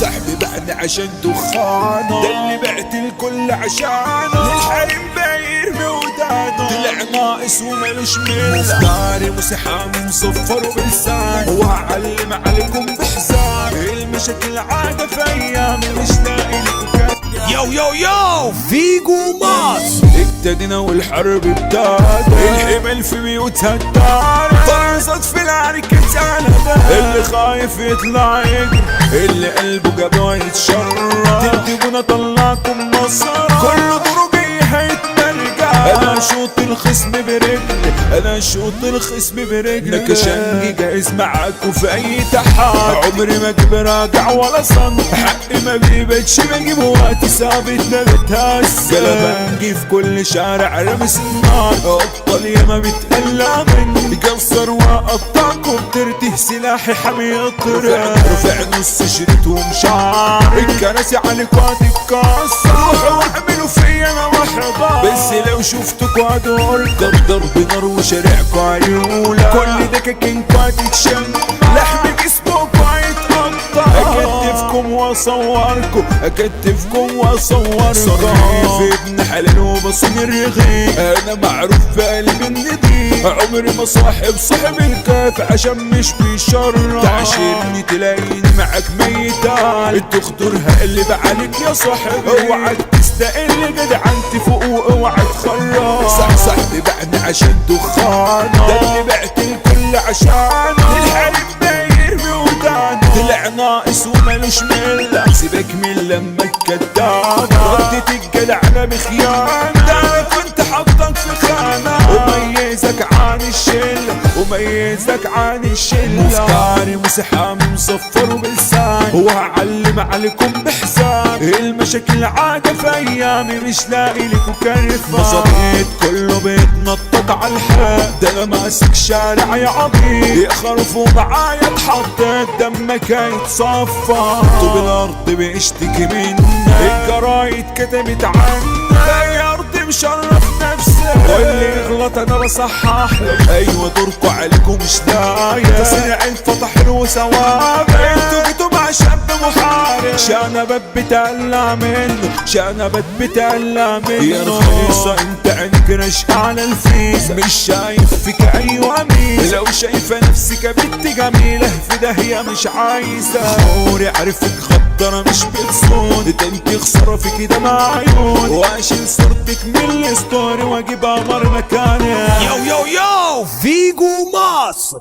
صاحبي بعد عشان دخانه، ده اللي بعت الكل عشانه، للحريم بيرمي ودانه، طلع ناقص ومالوش ميزة، مفتاري وسحامي مصفر وبلسان، وهعلم عليكم بحزان، المشاكل عادة في ايامي مش لاقي لكم. يو فيجو ماس. ابتدينا والحرب ابتدت، الحمل في بيوتها الدار، طرزت في العركة زعلت، اللي خايف يطلع يجري، اللي قلبه جابه يتشرف، تكتبونا طلعكم نصر، كل ضربي هيتمرجع، انا اشوط الخصم برجلي، انا اشوط الخصم برجلي، نكشنجي جاهز معاكوا في اي تحدي، عمري ما اجيب راجع ولا صن، حقي ما بيبتش بجيب وقت ثابت ما بتهز، قلبنجي في كل شارع رمس النار، ابطال ياما بتقلع مني، كسر واقطعكم ترتيه سلاحي حمي الطريق، رفع نص شريط ومشعر، الكراسي عليكوا هتتكسر، روحوا واعملوا فيا انا محضر، بس لو شفتكوا هدوركم ضرب نار وشارعكوا عيولا، كل دكاكينكوا هتتشم، لحم جسمكوا هيتقطع، اكتفكم واصوركم، اكتفكم واصوركم، صريف ابن حلال وبصون الرغيف، انا معروف في قلب النضيف، عمري ما صاحب صاحب الكاف عشان مش بيشرف، تعاشرني تلاقيني معاك ميتان، تخطر هقلب عليك يا صاحبي، اوعى تستقل جدعنتي فوق واوعى تخرج، صاحبي بعد عشان دخانه، ده اللي بعت الكل عشانه، الحريم بيرمي ودانه، طلع ناقص ومالوش ملة، سيبك من لما الكدانة، ردت الجدعنة بخيانة، ده انا كنت حاطك في خانة، وميزك عن الشلة، وميزك عن الشلة، مفتاري وسحامي مصفر وبلسان، وهعلم عليكم بحسان، المشاكل عادة في ايامي مش لاقي لكم كرفان، مظابيط كله بيتنطط على الحال، ده انا ماسك شارع يا عبيد، يخرفوا معايا اتحطيت دمك هيتصفى، طوب الارض بيشتكي منا، الجرايد كتبت عنا، يا ارض مشرف نفسك، واللي يغلط انا بصحح له، ايوه دوركوا عليكم مش داية، تصنيع انفتح له ثواب، انتوا جيتوا مع شاب محارب، شنبات بتقلع منه، شنبات بتقلع منه، يا رخيصة انت عينك رشقة على الفيزا، مش شايف فيك ايوه ميزة، لو شايفة نفسك بنت جميلة في داهية مش عايزة، خوري عارفك غدارة مش بتصون، ده انت خسارة فيكي ده معيون، واشيل صورتك من الستوري واجيب قمر مكانها. يو فيجو ماس.